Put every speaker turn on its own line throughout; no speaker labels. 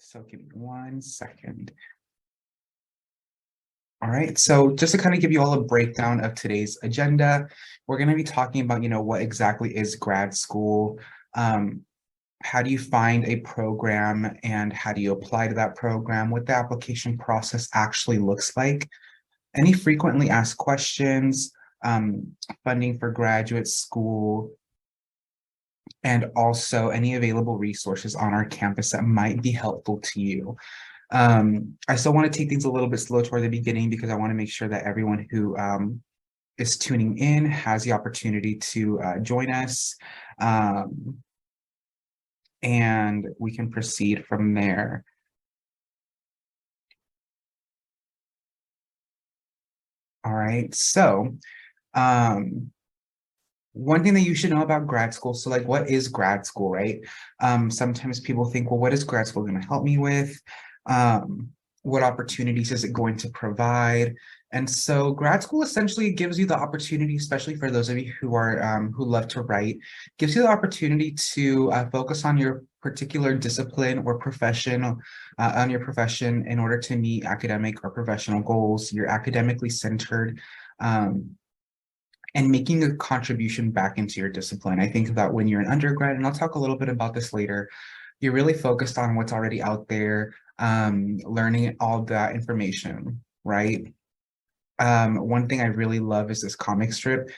So give me 1 second. All right, so just to kind of give you all a breakdown of today's agenda, we're going to be talking about, what exactly is grad school, how do you find a program and how do you apply to that program, what the application process actually looks like, any frequently asked questions, funding for graduate school, and also any available resources on our campus that might be helpful to you. I still want to take things a little bit slow toward the beginning because I want to make sure that everyone who is tuning in has the opportunity to join us, and we can proceed from there. All right, so one thing that you should know about grad school, so like what is grad school, right? Sometimes people think, well, what is grad school going to help me with? What opportunities is it going to provide? And so grad school essentially gives you the opportunity, especially for those of you who are who love to write, gives you the opportunity to focus on your particular discipline or profession, on your profession in order to meet academic or professional goals. You're academically centered, and making a contribution back into your discipline. I think that when you're an undergrad, and I'll talk a little bit about this later, you're really focused on what's already out there, learning all that information, right? One thing I really love is this comic strip,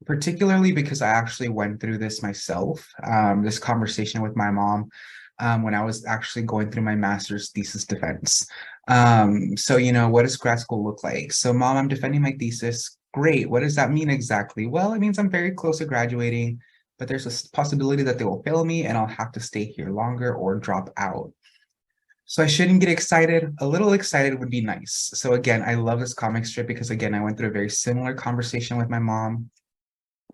particularly because I actually went through this myself, this conversation with my mom when I was actually going through my master's thesis defense. So, what does grad school look like? So, mom, I'm defending my thesis. Great. What does that mean exactly? Well, it means I'm very close to graduating, but there's a possibility that they will fail me and I'll have to stay here longer or drop out. So I shouldn't get excited. A little excited would be nice. So again, I love this comic strip because again, I went through a very similar conversation with my mom.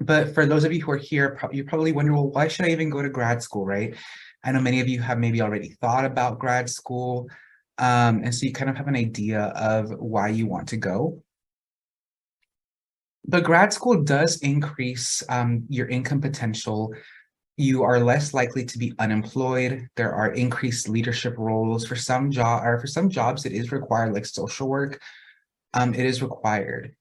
But for those of you who are here, you probably wonder, well, why should I even go to grad school, right? I know many of you have maybe already thought about grad school. And so you kind of have an idea of why you want to go. But grad school does increase your income potential. You are less likely to be unemployed. There are increased leadership roles for some jobs. It is required, like social work. It is required.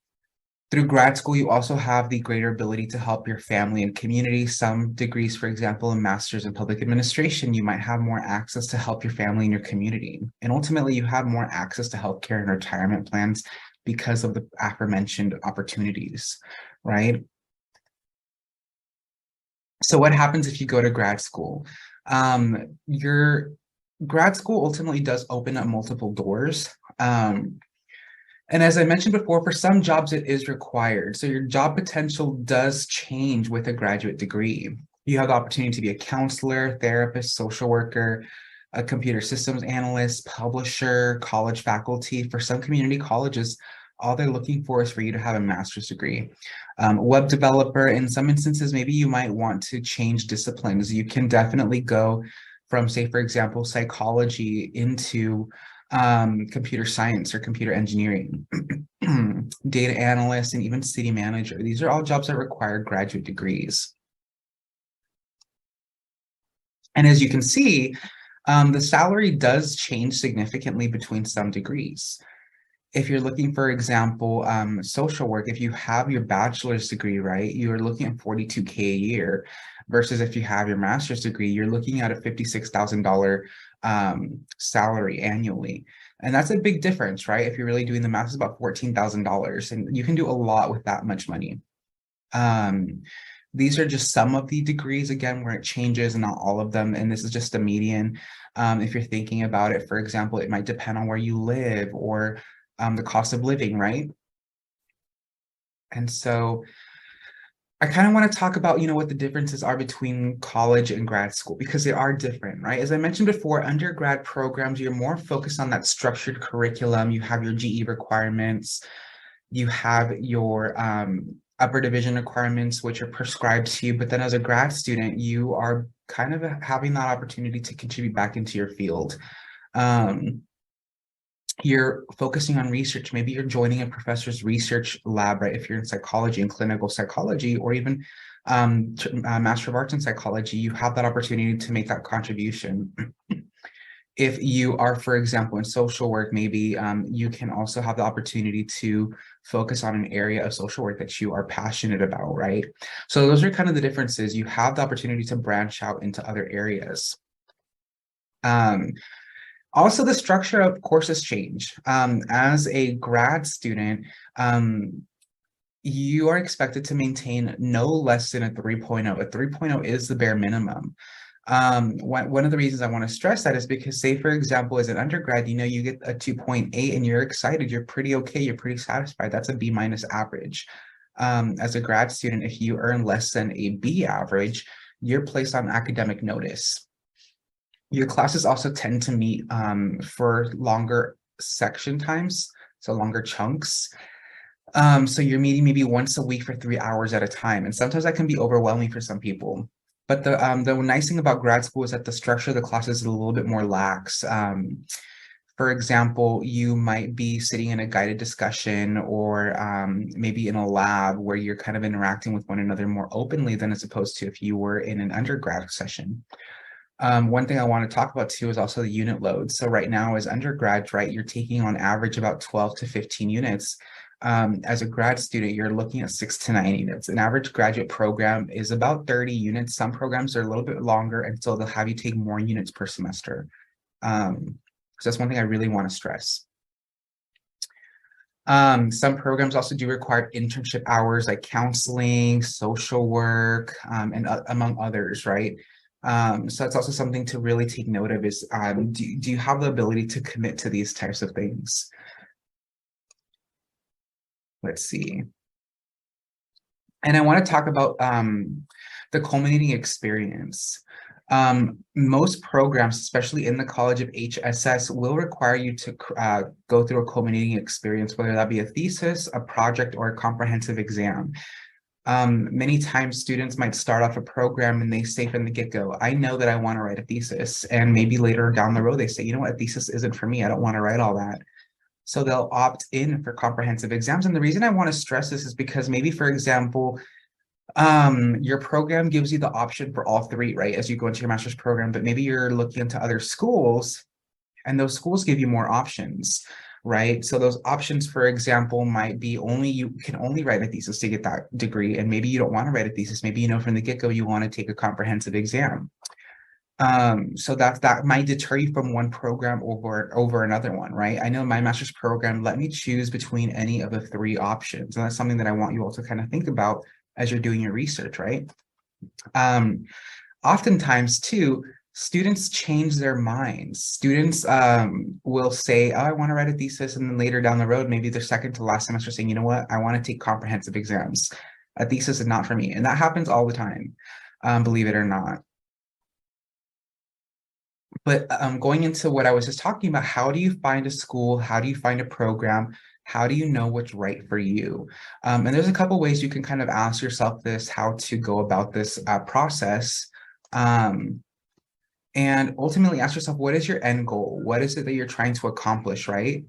Through grad school, you also have the greater ability to help your family and community. Some degrees, for example, a master's in public administration, you might have more access to help your family and your community. And ultimately, you have more access to healthcare and retirement plans because of the aforementioned opportunities, right? So what happens if you go to grad school? Your grad school ultimately does open up multiple doors. And as I mentioned before, for some jobs, it is required. So your job potential does change with a graduate degree. You have the opportunity to be a counselor, therapist, social worker, a computer systems analyst, publisher, college faculty. For some community colleges, all they're looking for is for you to have a master's degree. Web developer, in some instances, maybe you might want to change disciplines. You can definitely go from, say, for example, psychology into computer science or computer engineering, data analyst, and even city manager. These are all jobs that require graduate degrees. And as you can see, the salary does change significantly between some degrees. If you're looking, for example, social work, if you have your bachelor's degree, right, you're looking at $42K a year, versus if you have your master's degree, you're looking at a $56,000 salary annually. And that's a big difference, right? If you're really doing the math, it's about $14,000, and you can do a lot with that much money. These are just some of the degrees, again, where it changes and not all of them. And this is just a median. If you're thinking about it, for example, it might depend on where you live or the cost of living, right? And so I kind of want to talk about, what the differences are between college and grad school, because they are different, right? As I mentioned before, undergrad programs, you're more focused on that structured curriculum. You have your GE requirements, you have your upper division requirements, which are prescribed to you. But then as a grad student, you are kind of having that opportunity to contribute back into your field. You're focusing on research. Maybe you're joining a professor's research lab, right? If you're in psychology and clinical psychology, or even Master of Arts in Psychology, you have that opportunity to make that contribution. If you are, for example, in social work, maybe you can also have the opportunity to focus on an area of social work that you are passionate about, right? So those are kind of the differences. You have the opportunity to branch out into other areas. Also, the structure of courses change. As a grad student, you are expected to maintain no less than a 3.0. A 3.0 is the bare minimum. One of the reasons I want to stress that is because, say, for example, as an undergrad, you get a 2.8 and you're excited, you're pretty okay, you're pretty satisfied. That's a B minus average. As a grad student, if you earn less than a B average, you're placed on academic notice. Your classes also tend to meet for longer section times, so longer chunks. So you're meeting maybe once a week for 3 hours at a time, and sometimes that can be overwhelming for some people. But the nice thing about grad school is that the structure of the classes is a little bit more lax. For example, you might be sitting in a guided discussion or maybe in a lab where you're kind of interacting with one another more openly than as opposed to if you were in an undergrad session. One thing I want to talk about too is also the unit load. So right now as undergrads, right, you're taking on average about 12 to 15 units. As a grad student, you're looking at 6 to 9 units. An average graduate program is about 30 units. Some programs are a little bit longer, and so they'll have you take more units per semester. So that's one thing I really want to stress. Some programs also do require internship hours like counseling, social work, and among others, right? So that's also something to really take note of is, do you have the ability to commit to these types of things? Let's see. And I want to talk about the culminating experience. Most programs, especially in the College of HSS, will require you to go through a culminating experience, whether that be a thesis, a project, or a comprehensive exam. Many times students might start off a program and they say from the get-go, I know that I want to write a thesis. And maybe later down the road, they say, you know what, a thesis isn't for me. I don't want to write all that. So they'll opt in for comprehensive exams. And the reason I want to stress this is because maybe, for example, your program gives you the option for all three, right, as you go into your master's program, but maybe you're looking into other schools and those schools give you more options, right? So those options, for example, might be you can only write a thesis to get that degree, and maybe you don't want to write a thesis. Maybe from the get-go you want to take a comprehensive exam. So that might deter you from one program over another one, right? I know my master's program let me choose between any of the three options, and that's something that I want you all to kind of think about as you're doing your research, right? Oftentimes too, students change their minds. Students will say, oh, I want to write a thesis, and then later down the road, maybe their second to last semester saying, you know what, I want to take comprehensive exams. A thesis is not for me. And that happens all the time, believe it or not. But going into what I was just talking about, how do you find a school? How do you find a program? How do you know what's right for you? And there's a couple ways you can kind of ask yourself this, how to go about this process. And ultimately ask yourself, what is your end goal? What is it that you're trying to accomplish, right?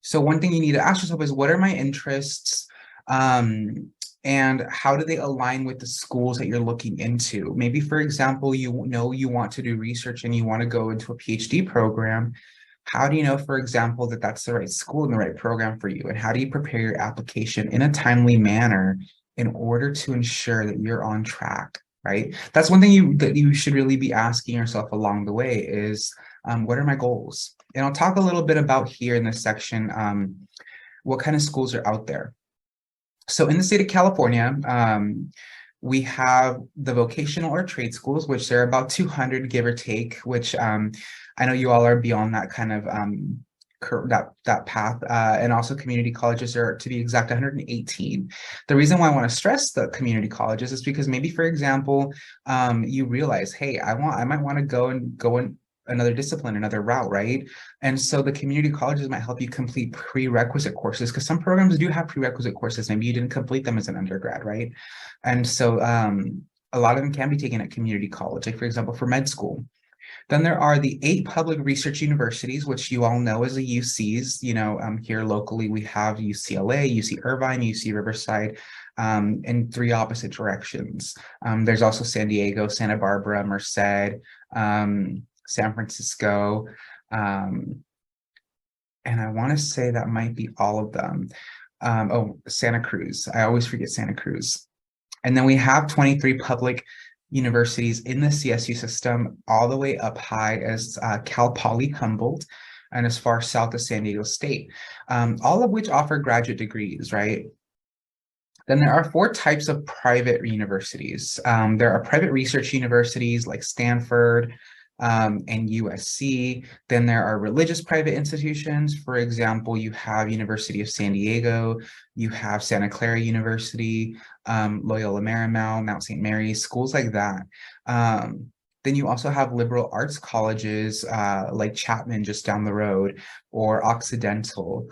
So one thing you need to ask yourself is, what are my interests? And how do they align with the schools that you're looking into? Maybe, for example, you want to do research and you want to go into a PhD program. How do you know, for example, that that's the right school and the right program for you? And how do you prepare your application in a timely manner in order to ensure that you're on track, right? That's one thing that you should really be asking yourself along the way is, what are my goals? And I'll talk a little bit about here in this section, what kind of schools are out there. So in the state of California, we have the vocational or trade schools, which there are about 200, give or take, which I know you all are beyond that kind of that path, and also community colleges are, to be exact, 118. The reason why I want to stress the community colleges is because maybe, for example, you realize, hey, I might want to go in another discipline, another route, right? And so the community colleges might help you complete prerequisite courses, because some programs do have prerequisite courses. Maybe you didn't complete them as an undergrad, right? And so a lot of them can be taken at community college, like for example, for med school. Then there are the 8 public research universities, which you all know as the UCs. Here locally, we have UCLA, UC Irvine, UC Riverside. in three opposite directions. There's also San Diego, Santa Barbara, Merced, San Francisco, and I want to say that might be all of them. Oh, Santa Cruz. I always forget Santa Cruz. And then we have 23 public universities in the CSU system, all the way up high as Cal Poly Humboldt and as far south as San Diego State, all of which offer graduate degrees, right? Then there are four types of private universities. There are private research universities like Stanford and USC. Then there are religious private institutions. For example, you have University of San Diego, you have Santa Clara University, Loyola Marymount, Mount St. Mary's, schools like that. Then you also have liberal arts colleges like Chapman just down the road, or Occidental.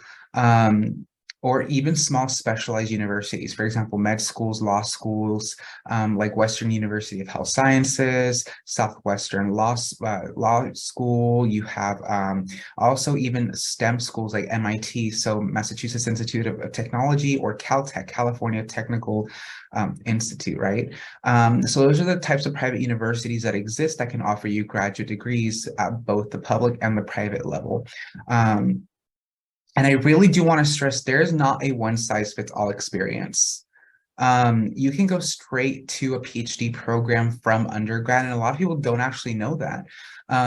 Or even small specialized universities, for example, med schools, law schools, like Western University of Health Sciences, Southwestern Law School. You have also even STEM schools like MIT, so Massachusetts Institute of Technology, or Caltech, California Technical Institute, right? So those are the types of private universities that exist that can offer you graduate degrees at both the public and the private level. And I really do want to stress there is not a one-size-fits-all experience. You can go straight to a PhD program from undergrad, and a lot of people don't actually know that.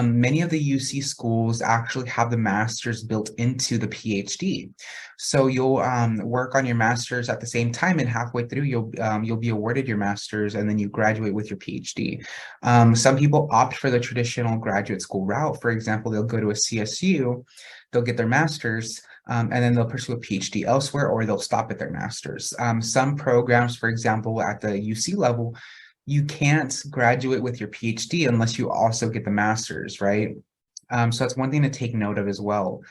Many of the UC schools actually have the master's built into the PhD. So you'll work on your master's at the same time, and halfway through you'll be awarded your master's, and then you graduate with your PhD. Some people opt for the traditional graduate school route. For example, they'll go to a CSU, they'll get their master's, and then they'll pursue a PhD elsewhere, or they'll stop at their master's. Some programs, for example, at the UC level, you can't graduate with your PhD unless you also get the master's, right? So that's one thing to take note of as well.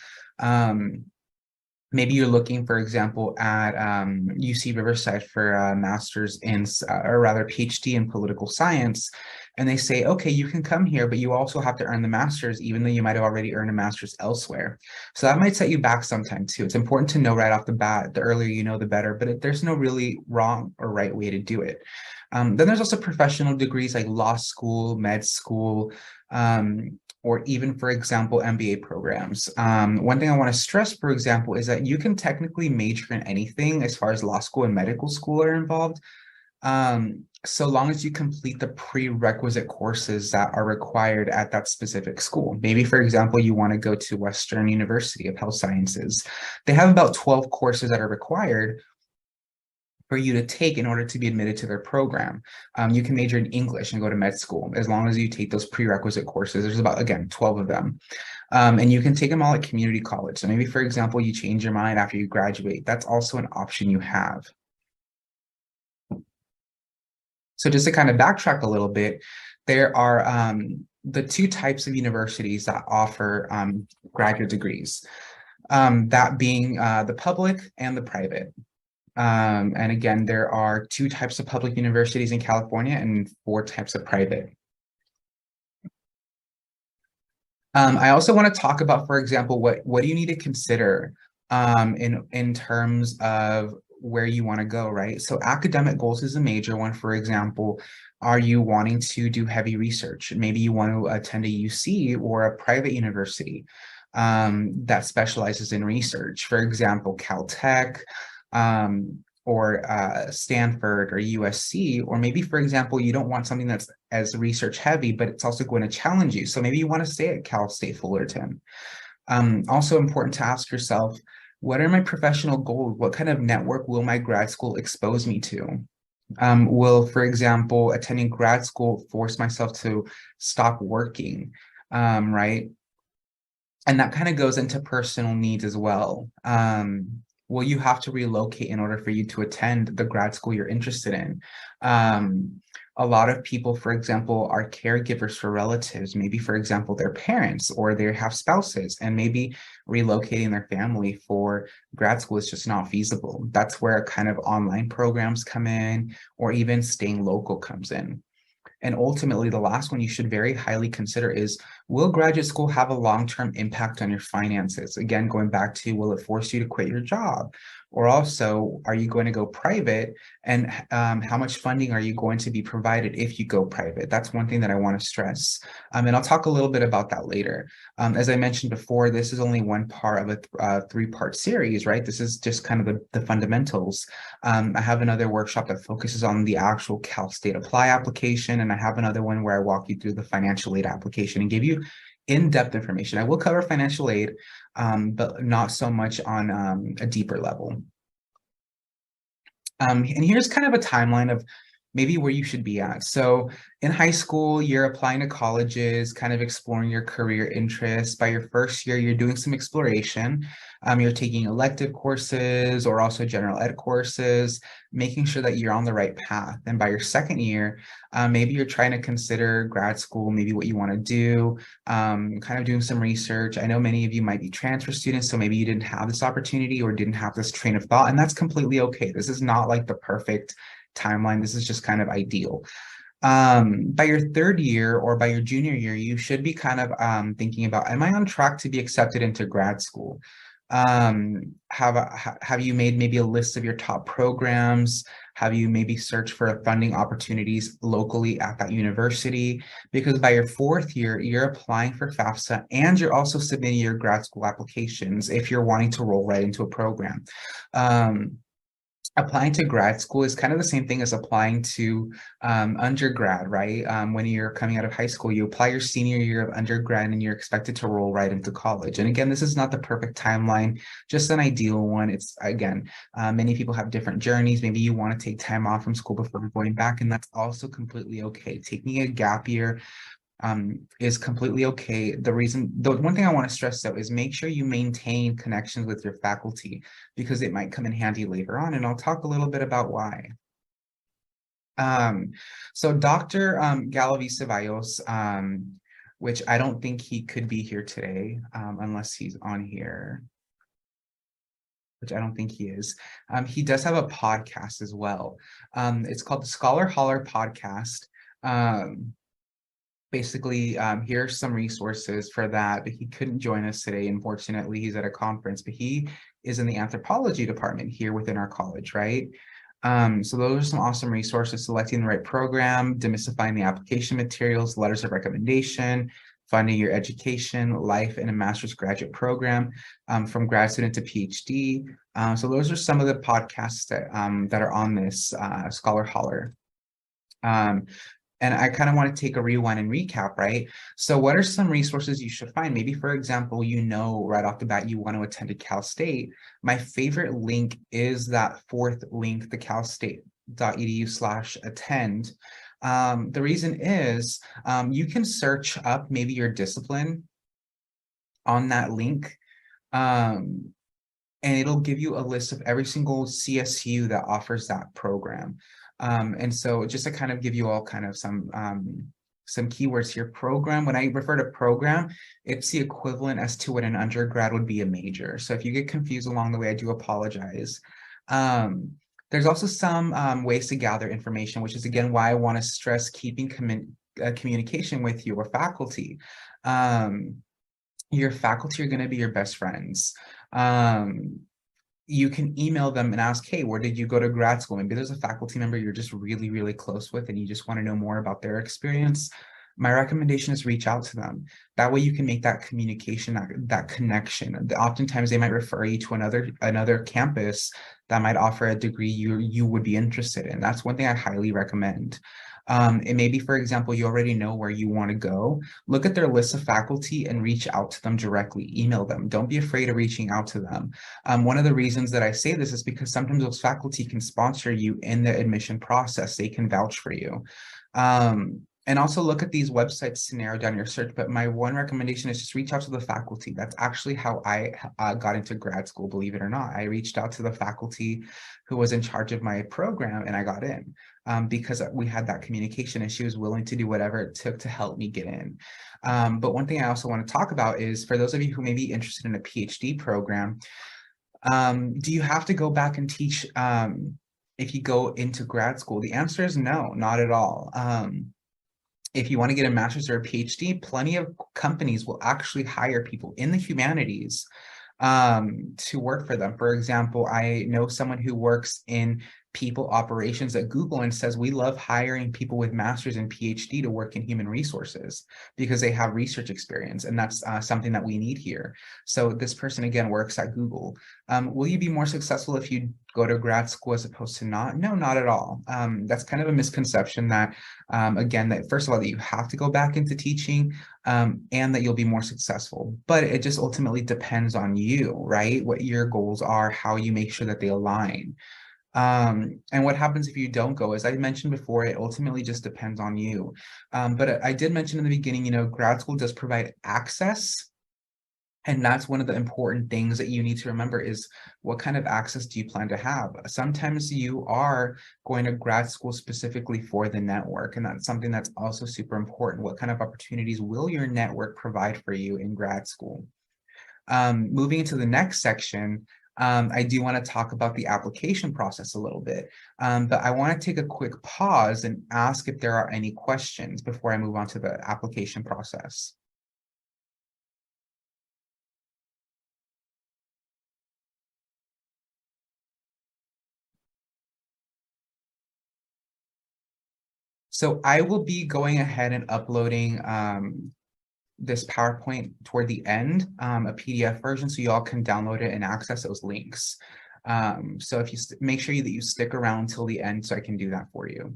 Maybe you're looking, for example, at UC Riverside for a master's in, or rather PhD in political science. And they say, okay, you can come here, but you also have to earn the master's, even though you might have already earned a master's elsewhere. So that might set you back sometime too. It's important to know right off the bat, the earlier you know, the better, but there's no really wrong or right way to do it. Then there's also professional degrees like law school, med school, or even, for example, MBA programs. One thing I want to stress, for example, is that you can technically major in anything as far as law school and medical school are involved, so long as you complete the prerequisite courses that are required at that specific school. Maybe, for example, you want to go to Western University of Health Sciences. They have about 12 courses that are required for you to take in order to be admitted to their program. You can major in English and go to med school as long as you take those prerequisite courses. There's about, again, 12 of them. And you can take them all at community college. So maybe, for example, you change your mind after you graduate. That's also an option you have. So just to kind of backtrack a little bit, there are the two types of universities that offer graduate degrees, that being the public and the private. And again, there are two types of public universities in California and four types of private. I also want to talk about, for example, what do you need to consider in terms of where you want to go, right? So academic goals is a major one. For example, are you wanting to do heavy research? Maybe you want to attend a UC or a private university that specializes in research. For example, Caltech, or Stanford or USC, or maybe, for example, you don't want something that's as research heavy, but it's also going to challenge you. So maybe you want to stay at Cal State Fullerton. Also important to ask yourself, what are my professional goals? What kind of network will my grad school expose me to? Will, for example, attending grad school force myself to stop working, right? And that kind of goes into personal needs as well. Will you have to relocate in order for you to attend the grad school you're interested in? A lot of people, for example, are caregivers for relatives, maybe, for example, their parents, or they have spouses, and maybe relocating their family for grad school is just not feasible. That's where kind of online programs come in, or even staying local comes in. And ultimately, the last one you should very highly consider is, will graduate school have a long-term impact on your finances? Again, going back to, will it force you to quit your job? Or also, are you going to go private? And how much funding are you going to be provided if you go private? That's one thing that I want to stress. And I'll talk a little bit about that later. As I mentioned before, this is only one part of a three-part series, right? This is just kind of the fundamentals. I have another workshop that focuses on the actual Cal State Apply application, and I have another one where I walk you through the financial aid application and give you in-depth information. I will cover financial aid, but not so much on a deeper level. And here's kind of a timeline of maybe where you should be at. So in high school, you're applying to colleges, kind of exploring your career interests. By your first year, you're doing some exploration. You're taking elective courses or also general ed courses, making sure that you're on the right path. And by your second year, maybe you're trying to consider grad school, maybe what you want to do, kind of doing some research. I know many of you might be transfer students, so maybe you didn't have this opportunity or didn't have this train of thought, and that's completely okay. This is not like the perfect timeline. This is just kind of ideal. By your third year or by your junior year, you should be kind of thinking about, am I on track to be accepted into grad school? Have you made maybe a list of your top programs? Have you maybe searched for funding opportunities locally at that university? Because by your fourth year, you're applying for FAFSA and you're also submitting your grad school applications if you're wanting to roll right into a program. Applying to grad school is kind of the same thing as applying to undergrad, right? When you're coming out of high school, you apply your senior year of undergrad and you're expected to roll right into college. And again, this is not the perfect timeline, just an ideal one. It's, again, many people have different journeys. Maybe you want to take time off from school before going back, and that's also completely okay. Taking a gap year is completely okay. The one thing I want to stress though is make sure you maintain connections with your faculty, because it might come in handy later on, and I'll talk a little bit about why. So Dr. Galavi Ceballos, which I don't think he could be here today unless he's on here, which I don't think he is. He does have a podcast as well. It's called the Scholar Holler Podcast. Basically, here's some resources for that, but he couldn't join us today. Unfortunately, he's at a conference, but he is in the anthropology department here within our college, right? So those are some awesome resources: selecting the right program, demystifying the application materials, letters of recommendation, funding your education, life in a master's graduate program, from grad student to PhD. So those are some of the podcasts that are on this Scholar Holler. And I kind of want to take a rewind and recap, right? So what are some resources you should find? Maybe, for example, you know right off the bat you want to attend a Cal State. My favorite link is that fourth link, the calstate.edu/attend. The reason is you can search up maybe your discipline on that link. And it'll give you a list of every single CSU that offers that program. And so just to kind of give you all kind of some keywords here: program. When I refer to program, it's the equivalent as to what an undergrad would be a major. So if you get confused along the way, I do apologize. There's also some ways to gather information, which is again why I want to stress keeping communication with your faculty. Your faculty are going to be your best friends. You can email them and ask, hey, where did you go to grad school? Maybe there's a faculty member you're just really, really close with and you just want to know more about their experience. My recommendation is reach out to them. That way you can make that communication, that connection. Oftentimes they might refer you to another campus that might offer a degree you would be interested in. That's one thing I highly recommend. It may be, for example, you already know where you want to go. Look at their list of faculty and reach out to them directly. Email them. Don't be afraid of reaching out to them. One of the reasons that I say this is because sometimes those faculty can sponsor you in the admission process. They can vouch for you. And also look at these websites to narrow down your search. But my one recommendation is just reach out to the faculty. That's actually how I got into grad school, believe it or not. I reached out to the faculty who was in charge of my program and I got in because we had that communication and she was willing to do whatever it took to help me get in. But one thing I also want to talk about is for those of you who may be interested in a PhD program, do you have to go back and teach if you go into grad school? The answer is no, not at all. If you want to get a master's or a PhD, plenty of companies will actually hire people in the humanities to work for them. For example, I know someone who works in people operations at Google and says, we love hiring people with master's and PhD to work in human resources because they have research experience. And that's something that we need here. So this person, again, works at Google. Will you be more successful if you go to grad school as opposed to not? No, not at all. That's kind of a misconception that, again, that first of all, that you have to go back into teaching and that you'll be more successful. But it just ultimately depends on you, right? What your goals are, how you make sure that they align. And what happens if you don't go? As I mentioned before, it ultimately just depends on you. But I did mention in the beginning, grad school does provide access. And that's one of the important things that you need to remember is what kind of access do you plan to have? Sometimes you are going to grad school specifically for the network, and that's something that's also super important. What kind of opportunities will your network provide for you in grad school? Moving into the next section, I do want to talk about the application process a little bit, but I want to take a quick pause and ask if there are any questions before I move on to the application process. So I will be going ahead and uploading this PowerPoint toward the end, a PDF version, so you all can download it and access those links. So if you make sure that you stick around until the end so I can do that for you.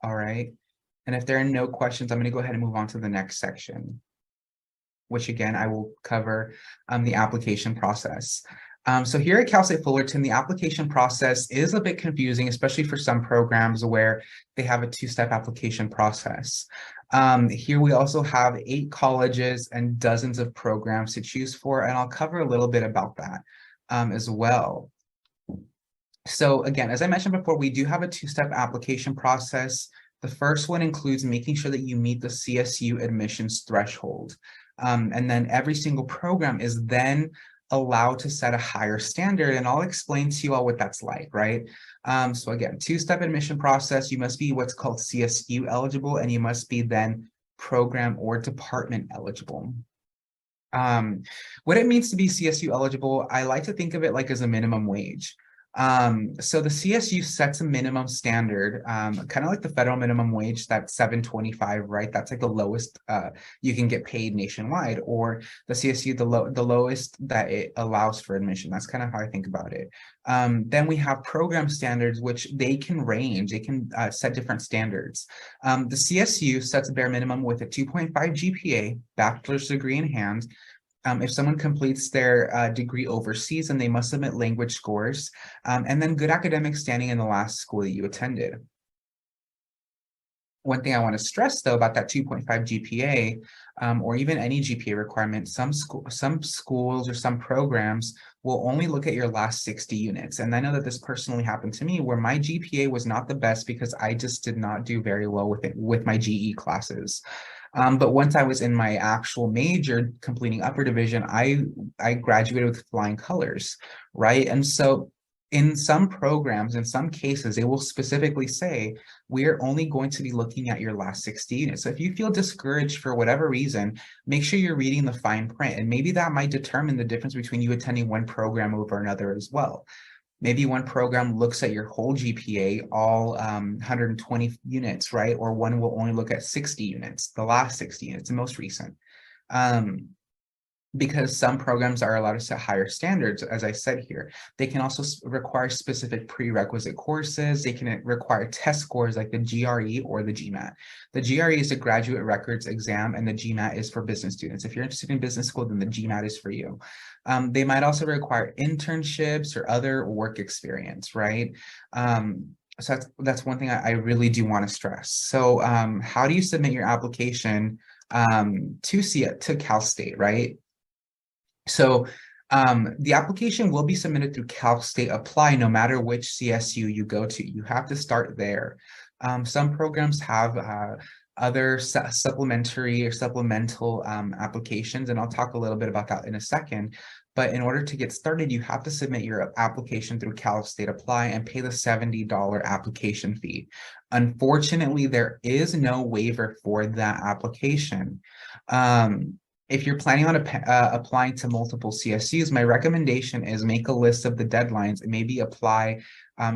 All right. And if there are no questions, I'm going to go ahead and move on to the next section, which again, I will cover the application process. So here at Cal State Fullerton, the application process is a bit confusing, especially for some programs where they have a two-step application process. Here we also have 8 colleges and dozens of programs to choose for, and I'll cover a little bit about that as well. So again, as I mentioned before, we do have a two-step application process. The first one includes making sure that you meet the CSU admissions threshold. And then every single program is then allowed to set a higher standard, and I'll explain to you all what that's like, right? So again, two-step admission process, you must be what's called CSU eligible, and you must be then program or department eligible. What it means to be CSU eligible, I like to think of it like as a minimum wage. So the CSU sets a minimum standard, kind of like the federal minimum wage, that's $7.25, right? That's like the lowest you can get paid nationwide, or the CSU, the lowest that it allows for admission. That's kind of how I think about it. Then we have program standards, which they can range, they can set different standards. The CSU sets a bare minimum with a 2.5 GPA, bachelor's degree in hand. If someone completes their degree overseas, then they must submit language scores, and then good academic standing in the last school that you attended. One thing I want to stress, though, about that 2.5 GPA, or even any GPA requirement, some schools or some programs will only look at your last 60 units. And I know that this personally happened to me, where my GPA was not the best because I just did not do very well with my GE classes. But once I was in my actual major, completing upper division, I graduated with flying colors, right? And so in some programs, in some cases, they will specifically say, we're only going to be looking at your last 60 units. So if you feel discouraged for whatever reason, make sure you're reading the fine print. And maybe that might determine the difference between you attending one program over another as well. Maybe one program looks at your whole GPA, all 120 units, right? Or one will only look at 60 units, the last 60 units, the most recent. Because some programs are allowed to set higher standards, as I said here. They can also require specific prerequisite courses. They can require test scores like the GRE or the GMAT. The GRE is a graduate records exam, and the GMAT is for business students. If you're interested in business school, then the GMAT is for you. They might also require internships or other work experience, right? So that's one thing I really do want to stress. So how do you submit your application to Cal State, right? So the application will be submitted through Cal State Apply no matter which CSU you go to. You have to start there. Some programs have other supplementary or supplemental applications, and I'll talk a little bit about that in a second. But in order to get started, you have to submit your application through Cal State Apply and pay the $70 application fee. Unfortunately, there is no waiver for that application. If you're planning on applying to multiple CSUs, my recommendation is make a list of the deadlines and maybe apply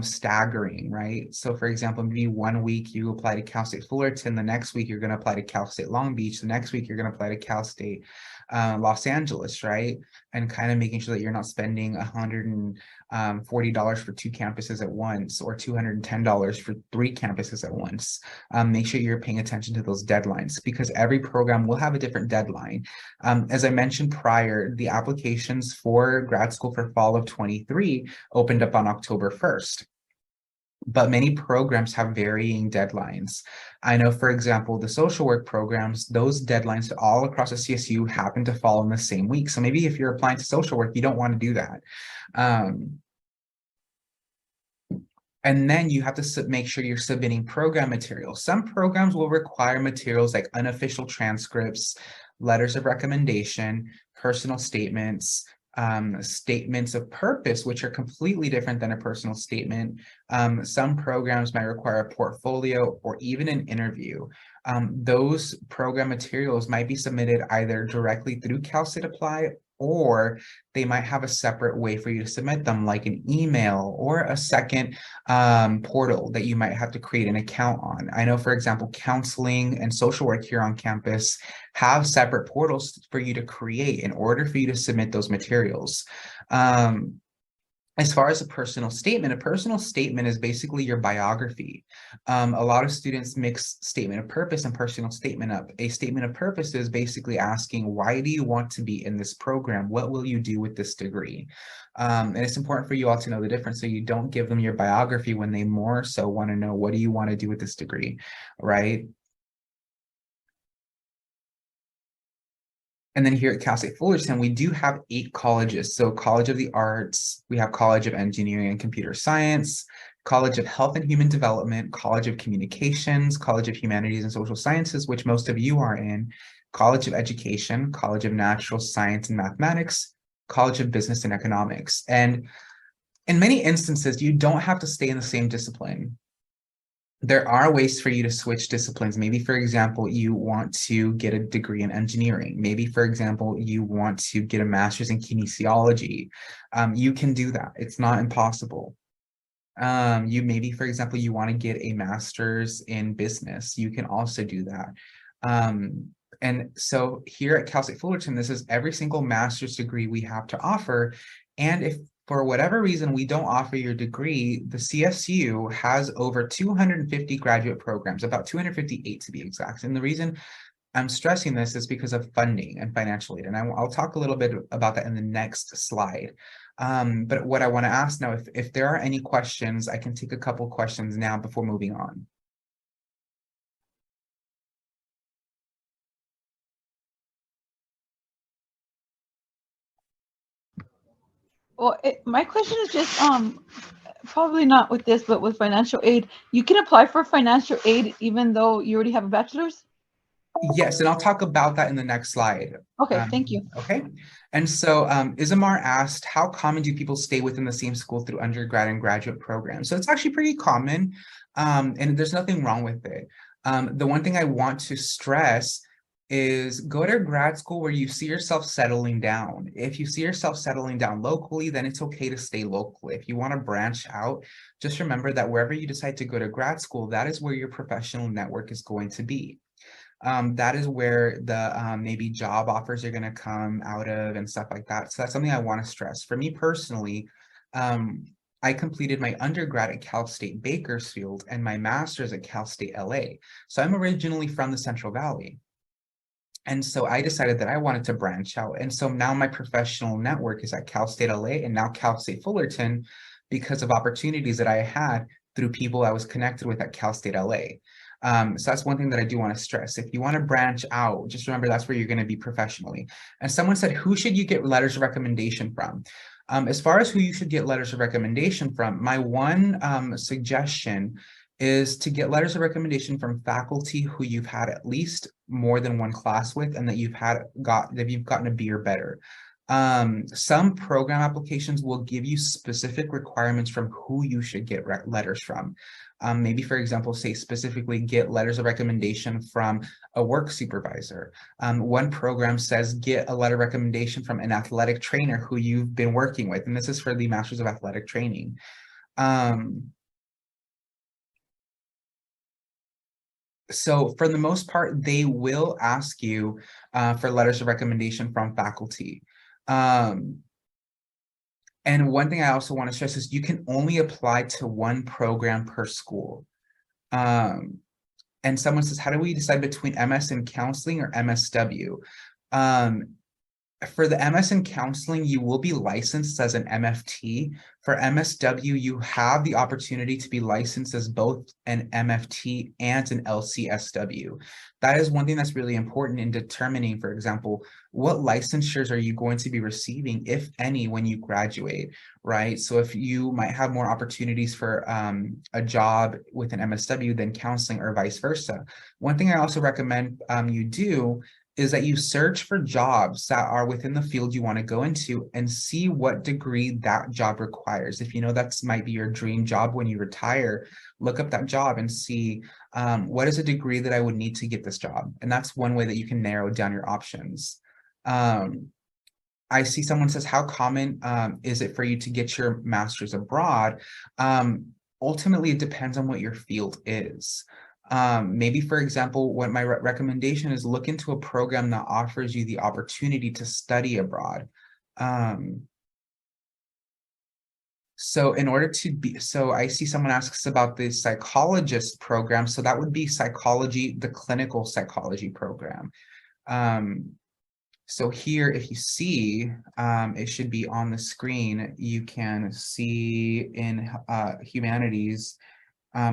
staggering, right? So for example, maybe 1 week you apply to Cal State Fullerton, the next week you're going to apply to Cal State Long Beach, the next week you're going to apply to Cal State Los Angeles, right? And kind of making sure that you're not spending $140 for 2 campuses at once or $210 for 3 campuses at once. Make sure you're paying attention to those deadlines because every program will have a different deadline. As I mentioned prior, the applications for grad school for fall of 23 opened up on October 1st. But many programs have varying deadlines. I know, for example, the social work programs, those deadlines all across the CSU happen to fall in the same week. So maybe if you're applying to social work, you don't want to do that. And then you have to make sure you're submitting program materials. Some programs will require materials like unofficial transcripts, letters of recommendation, personal statements, statements of purpose, which are completely different than a personal statement. Some programs might require a portfolio or even an interview. Those program materials might be submitted either directly through Cal State Apply, or they might have a separate way for you to submit them, like an email or a second portal that you might have to create an account on. I know, for example, counseling and social work here on campus have separate portals for you to create in order for you to submit those materials. As far as a personal statement is basically your biography. A lot of students mix statement of purpose and personal statement up. A statement of purpose is basically asking, why do you want to be in this program? What will you do with this degree? And it's important for you all to know the difference so you don't give them your biography when they more so want to know, what do you want to do with this degree, right? And then here at Cal State Fullerton, we do have 8 colleges. So College of the Arts, we have College of Engineering and Computer Science, College of Health and Human Development, College of Communications, College of Humanities and Social Sciences, which most of you are in, College of Education, College of Natural Science and Mathematics, College of Business and Economics. And in many instances, you don't have to stay in the same discipline. There are ways for you to switch disciplines. Maybe, for example, you want to get a degree in engineering. Maybe, for example, you want to get a master's in kinesiology. You can do that. It's not impossible. You maybe, for example, you want to get a master's in business. You can also do that. And so here at Cal State Fullerton, this is every single master's degree we have to offer. And if for whatever reason we don't offer your degree, the CSU has over 250 graduate programs, about 258 to be exact. And the reason I'm stressing this is because of funding and financial aid. And I'll talk a little bit about that in the next slide. But what I want to ask now, if there are any questions, I can take a couple questions now before moving on.
Well, my question is just probably not with this, but with financial aid. You can apply for financial aid even though you already have a bachelor's?
Yes, and I'll talk about that in the next slide.
Okay, thank you.
Okay, and so Isamar asked, how common do people stay within the same school through undergrad and graduate programs? So it's actually pretty common, and there's nothing wrong with it. The one thing I want to stress is go to grad school where you see yourself settling down. If you see yourself settling down locally, then it's okay to stay locally. If you want to branch out, just remember that wherever you decide to go to grad school, that is where your professional network is going to be. That is where the maybe job offers are going to come out of and stuff like that. So that's something I want to stress. For me personally, I completed my undergrad at Cal State Bakersfield and my master's at Cal State LA. So I'm originally from the Central Valley. And so I decided that I wanted to branch out. And so now my professional network is at Cal State LA and now Cal State Fullerton because of opportunities that I had through people I was connected with at Cal State LA. So that's one thing that I do want to stress. If you want to branch out, just remember that's where you're going to be professionally. And someone said, who should you get letters of recommendation from? As far as who you should get letters of recommendation from, my one suggestion is to get letters of recommendation from faculty who you've had at least more than one class with and that you've gotten a B or better. Some program applications will give you specific requirements from who you should get letters from. Maybe, for example, say specifically get letters of recommendation from a work supervisor. One program says get a letter of recommendation from an athletic trainer who you've been working with, and this is for the Masters of Athletic Training. So for the most part, they will ask you for letters of recommendation from faculty. And one thing I also want to stress is you can only apply to one program per school. And someone says, how do we decide between MS in counseling or MSW? For the MS in counseling, you will be licensed as an MFT. For MSW, you have the opportunity to be licensed as both an MFT and an LCSW. That is one thing that's really important in determining, for example, what licensures are you going to be receiving, if any, when you graduate, right? So if you might have more opportunities for a job with an MSW than counseling or vice versa. One thing I also recommend you do is that you search for jobs that are within the field you want to go into and see what degree that job requires. If you know that might be your dream job when you retire, look up that job and see what is a degree that I would need to get this job. And that's one way that you can narrow down your options. I see someone says, how common is it for you to get your master's abroad? Ultimately, it depends on what your field is. Maybe, for example, what my recommendation is, look into a program that offers you the opportunity to study abroad. So in order to be, so I see someone asks about the psychologist program. So that would be psychology, the clinical psychology program. So here, if you see, it should be on the screen, you can see in Humanities,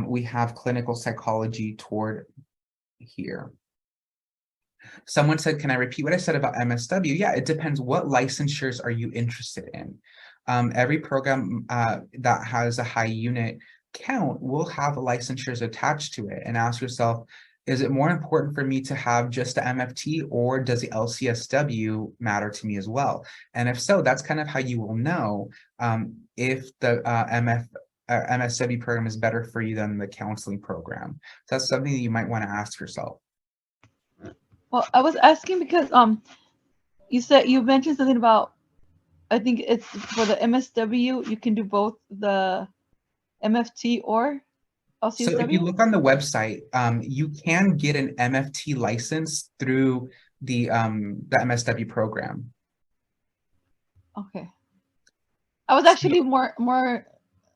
we have clinical psychology toward here. Someone said, can I repeat what I said about MSW? Yeah, it depends. What licensures are you interested in? Every program that has a high unit count will have licensures attached to it, and ask yourself, is it more important for me to have just the MFT, or does the LCSW matter to me as well? And if so, that's kind of how you will know if the MSW program is better for you than the counseling program. So that's something that you might want to ask yourself.
Well, I was asking because you mentioned something about, I think it's for the MSW, you can do both the MFT or
So if you
LCSW.
look on the website, you can get an MFT license through the MSW program.
Okay. I was actually more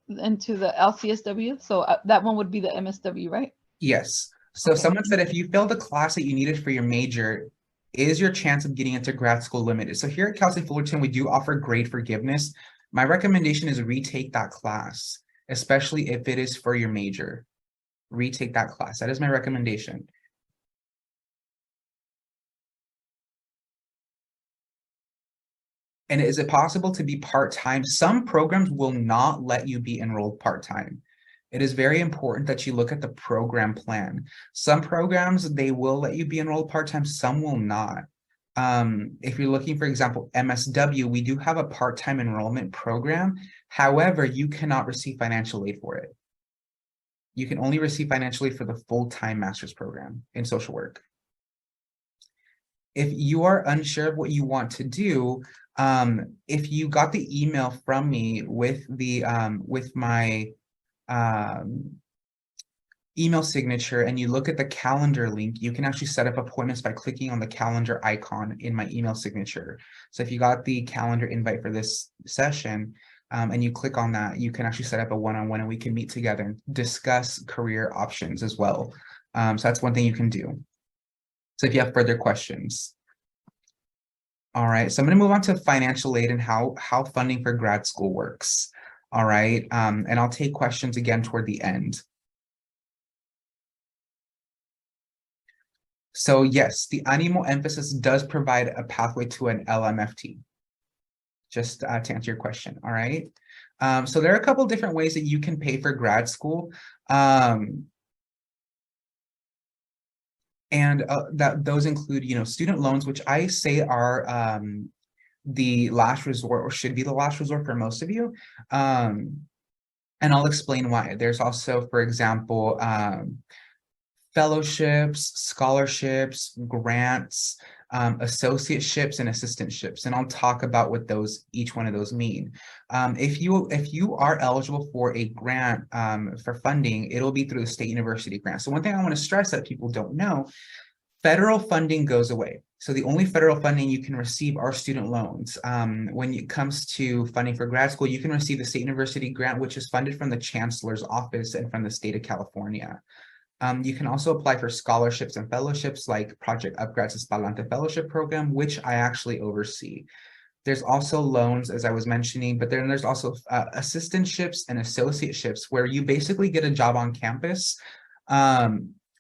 into the LCSW, so that one would be the MSW, right?
Yes. So
Okay.
someone said, if you failed the class that you needed for your major, is your chance of getting into grad school limited? So here at Cal State Fullerton, we do offer grade forgiveness. My recommendation is retake that class, especially if it is for your major. Retake that class. That is my recommendation. And is it possible to be part-time? Some programs will not let you be enrolled part-time. It is very important that you look at the program plan. Some programs, they will let you be enrolled part-time, some will not. If you're looking, for example, MSW, we do have a part-time enrollment program. However, you cannot receive financial aid for it. You can only receive financial aid for the full-time master's program in social work. If you are unsure of what you want to do, if you got the email from me with the with my email signature and you look at the calendar link, you can actually set up appointments by clicking on the calendar icon in my email signature. So if you got the calendar invite for this session and you click on that, you can actually set up a one-on-one and we can meet together and discuss career options as well. So that's one thing you can do. So if you have further questions. All right, so I'm going to move on to financial aid and how funding for grad school works. All right, and I'll take questions again toward the end. So yes, the annual emphasis does provide a pathway to an LMFT. Just to answer your question, all right? So there are a couple different ways that you can pay for grad school. And that those include, student loans, which I say are the last resort, or should be the last resort for most of you. And I'll explain why. There's also, for example, fellowships, scholarships, grants, associateships, and assistantships, and I'll talk about what each one of those mean. If you are eligible for a grant for funding, it'll be through the state university grant. So one thing I want to stress that people don't know: federal funding goes away. So the only federal funding you can receive are student loans. When it comes to funding for grad school, you can receive the state university grant, which is funded from the chancellor's office and from the state of California. You can also apply for scholarships and fellowships like Project Upgrad's Espalante Fellowship Program, which I actually oversee. There's also loans, as I was mentioning, but then there's also assistantships and associateships, where you basically get a job on campus.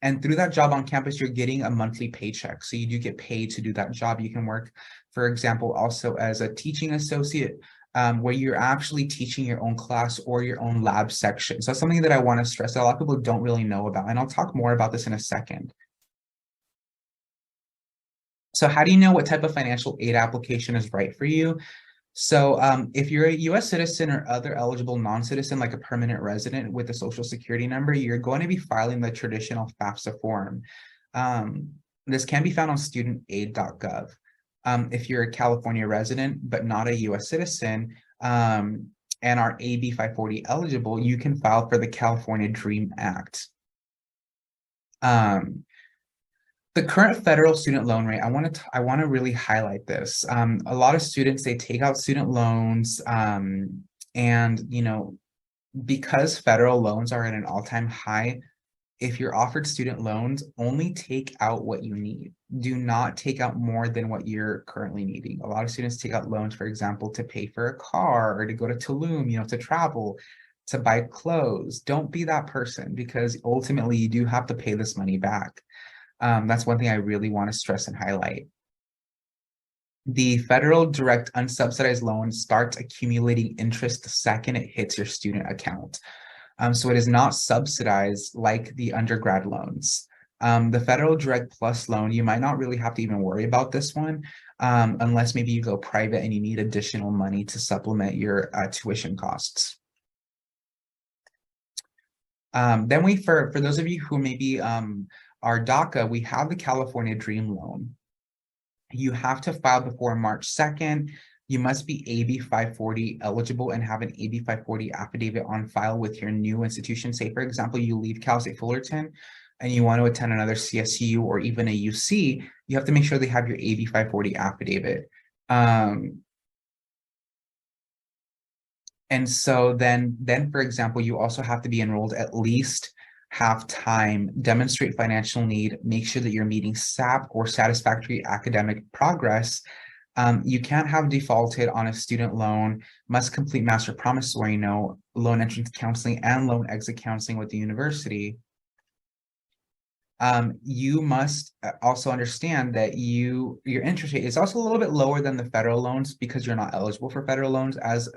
And through that job on campus, you're getting a monthly paycheck. So you do get paid to do that job. You can work, for example, also as a teaching associate, where you're actually teaching your own class or your own lab section. So that's something that I want to stress that a lot of people don't really know about. And I'll talk more about this in a second. So how do you know what type of financial aid application is right for you? So if you're a US citizen or other eligible non-citizen, like a permanent resident with a social security number, you're going to be filing the traditional FAFSA form. This can be found on studentaid.gov. If you're a California resident, but not a US citizen, and are AB 540 eligible, you can file for the California DREAM Act. The current federal student loan rate, I want to really highlight this. A lot of students, they take out student loans, and because federal loans are at an all-time high, if you're offered student loans, only take out what you need. Do not take out more than what you're currently needing. A lot of students take out loans, for example, to pay for a car or to go to Tulum, to travel, to buy clothes. Don't be that person, because ultimately you do have to pay this money back. That's one thing I really want to stress and highlight. The federal direct unsubsidized loan starts accumulating interest the second it hits your student account. So it is not subsidized like the undergrad loans. The federal direct plus loan, you might not really have to even worry about this one, unless maybe you go private and you need additional money to supplement your tuition costs. Then for those of you who maybe are DACA, we have the California Dream Loan. You have to file before March 2nd. You must be AB 540 eligible and have an AB 540 affidavit on file with your new institution. Say, for example, you leave Cal State Fullerton and you want to attend another CSU or even a UC, you have to make sure they have your AB 540 affidavit. And so then, for example, you also have to be enrolled at least half-time, demonstrate financial need, make sure that you're meeting SAP or satisfactory academic progress. You can't have defaulted on a student loan, must complete master promissory note, loan entrance counseling, and loan exit counseling with the university. You must also understand that your interest rate is also a little bit lower than the federal loans, because you're not eligible for federal loans as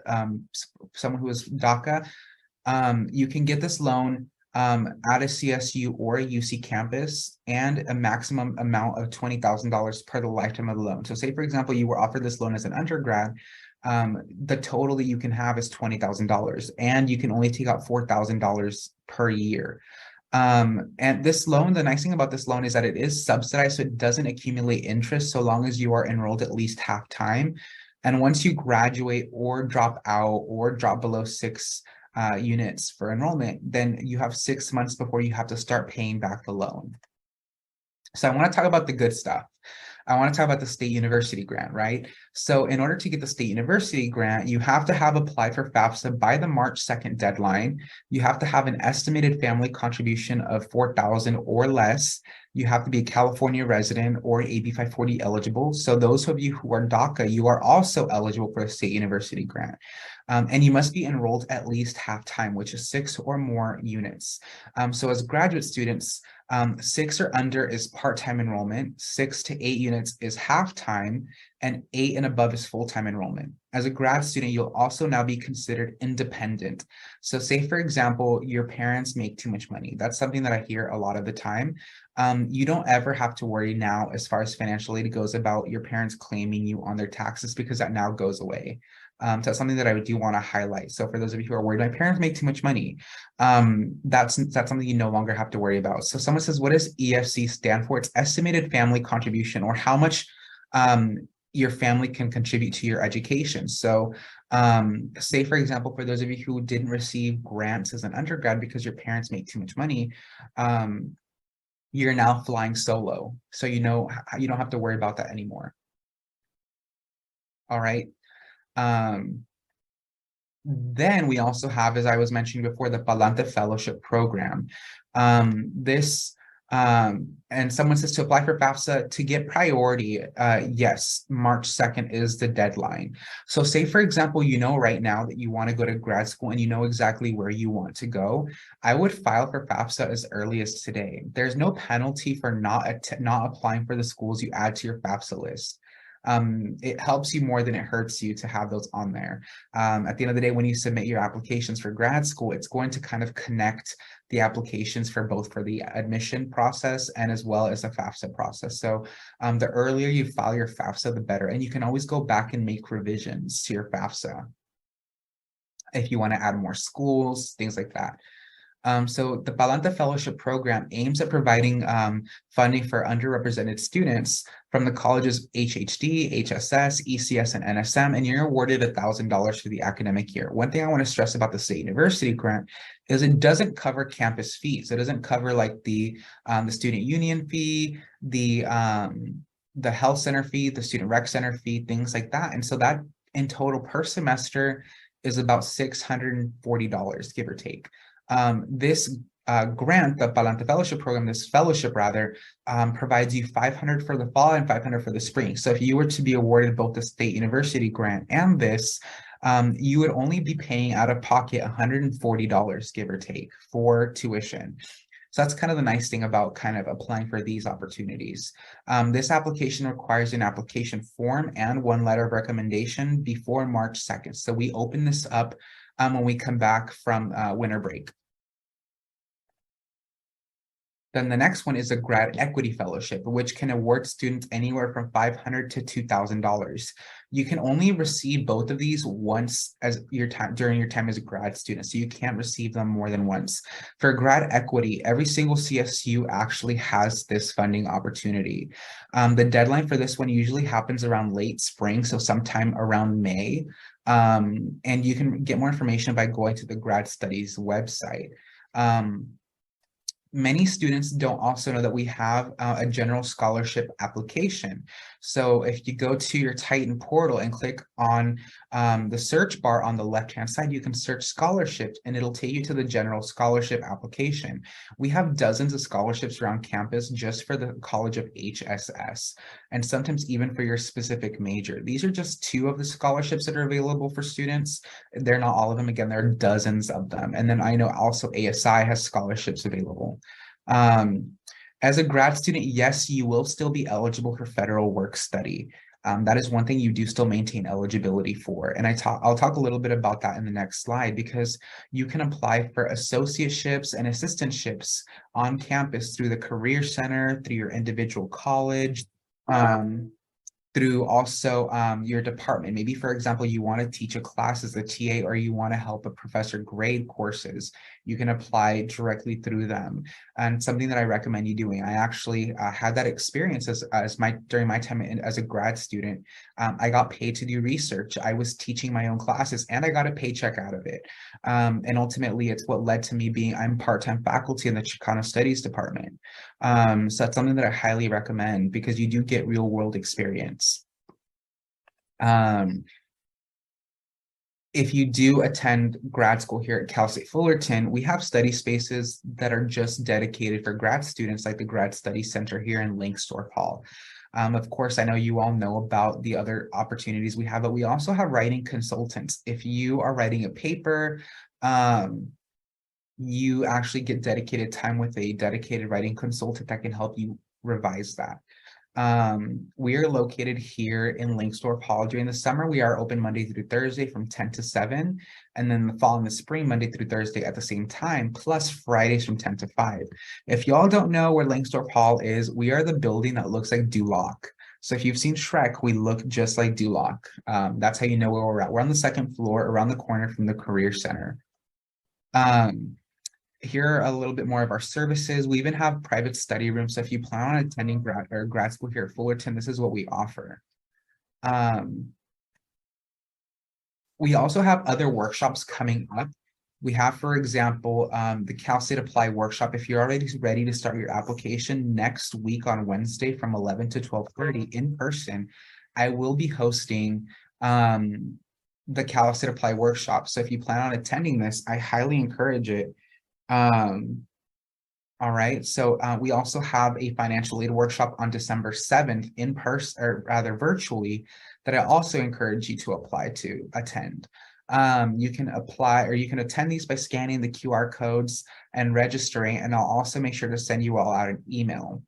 someone who is DACA. You can get this loan at a CSU or a UC campus, and a maximum amount of $20,000 per the lifetime of the loan. So say, for example, you were offered this loan as an undergrad, the total that you can have is $20,000, and you can only take out $4,000 per year. And this loan, the nice thing about this loan is that it is subsidized, so it doesn't accumulate interest so long as you are enrolled at least half time. And once you graduate or drop out or drop below 6 units for enrollment, then you have 6 months before you have to start paying back the loan. So I want to talk about the good stuff. I want to talk about the state university grant, right? So in order to get the state university grant, you have to have applied for FAFSA by the March 2nd deadline. You have to have an estimated family contribution of $4,000 or less. You have to be a California resident or AB 540 eligible. So those of you who are DACA, you are also eligible for a state university grant. And you must be enrolled at least half-time, which is 6 or more units. So as graduate students, 6 or under is part-time enrollment, 6 to 8 units is half-time, and 8 and above is full-time enrollment. As a grad student, you'll also now be considered independent. So say, for example, your parents make too much money. That's something that I hear a lot of the time. You don't ever have to worry now as far as financial aid goes about your parents claiming you on their taxes, because that now goes away. So that's something that I do want to highlight. So for those of you who are worried, my parents make too much money, that's something you no longer have to worry about. So someone says, what does EFC stand for? It's estimated family contribution, or how much your family can contribute to your education. So say, for example, for those of you who didn't receive grants as an undergrad because your parents make too much money, you're now flying solo. So you don't have to worry about that anymore. All right. Then we also have, as I was mentioning before, the Palante Fellowship Program. And someone says to apply for FAFSA to get priority, yes, March 2nd is the deadline. So say, for example, right now that you want to go to grad school and you know exactly where you want to go, I would file for FAFSA as early as today. There's no penalty for not applying for the schools you add to your FAFSA list. It helps you more than it hurts you to have those on there. At the end of the day, when you submit your applications for grad school, it's going to kind of connect the applications for both for the admission process and as well as the FAFSA process. So the earlier you file your FAFSA, the better. And you can always go back and make revisions to your FAFSA if you want to add more schools, things like that. So the Palante Fellowship Program aims at providing funding for underrepresented students from the college's HHD, HSS, ECS, and NSM, and you're awarded $1,000 for the academic year. One thing I want to stress about the State University grant is it doesn't cover campus fees. It doesn't cover like the student union fee, the health center fee, the student rec center fee, things like that. And so that in total per semester is about $640, give or take. This grant, the Palante Fellowship Program, this fellowship rather, provides you $500 for the fall and $500 for the spring. So if you were to be awarded both the State University grant and this, you would only be paying out of pocket $140, give or take, for tuition. So that's kind of the nice thing about kind of applying for these opportunities. This application requires an application form and one letter of recommendation before March 2nd. So we open this up when we come back from winter break. Then the next one is a grad equity fellowship, which can award students anywhere from $500 to $2,000. You can only receive both of these once as during your time as a grad student, so you can't receive them more than once. For grad equity, every single CSU actually has this funding opportunity. The deadline for this one usually happens around late spring, so sometime around May. And you can get more information by going to the Grad Studies website. Many students don't also know that we have a general scholarship application. So if you go to your Titan portal and click on the search bar on the left-hand side, you can search scholarships and it'll take you to the general scholarship application. We have dozens of scholarships around campus just for the College of HSS, and sometimes even for your specific major. These are just 2 of the scholarships that are available for students. They're not all of them. Again, there are dozens of them. And then I know also ASI has scholarships available. As a grad student, yes, you will still be eligible for federal work study. That is one thing you do still maintain eligibility for. And I'll talk a little bit about that in the next slide, because you can apply for associateships and assistantships on campus through the Career Center, through your individual college, through also your department. Maybe, for example, you want to teach a class as a TA, or you want to help a professor grade courses. You can apply directly through them. And something that I recommend you doing, I actually had that experience during my time as a grad student. I got paid to do research. I was teaching my own classes and I got a paycheck out of it. And ultimately, it's what led to me I'm part-time faculty in the Chicano Studies department. So that's something that I highly recommend, because you do get real world experience. If you do attend grad school here at Cal State Fullerton, we have study spaces that are just dedicated for grad students, like the Grad Study Center here in Linksdorf Hall. Of course, I know you all know about the other opportunities we have, but we also have writing consultants. If you are writing a paper, you actually get dedicated time with a dedicated writing consultant that can help you revise that. We are located here in Linksdorf Hall. During the summer, we are open Monday through Thursday from 10 to 7, and then the fall and the spring, Monday through Thursday at the same time, plus Fridays from 10 to 5. If y'all don't know where Linksdorf Hall is, we are the building that looks like Duloc. So if you've seen Shrek, we look just like Duloc. That's how you know where we're at. We're on the second floor, around the corner from the Career Center. Here are a little bit more of our services. We even have private study rooms. So if you plan on attending grad school here at Fullerton, this is what we offer. We also have other workshops coming up. We have, for example, the Cal State Apply workshop. If you're already ready to start your application next week on Wednesday from 11 to 12:30 in person, I will be hosting the Cal State Apply workshop. So if you plan on attending this, I highly encourage it. All right, so we also have a financial aid workshop on December 7th in person, or rather virtually, that I also encourage you to apply to attend. You can apply, or you can attend these by scanning the QR codes and registering, and I'll also make sure to send you all out an email.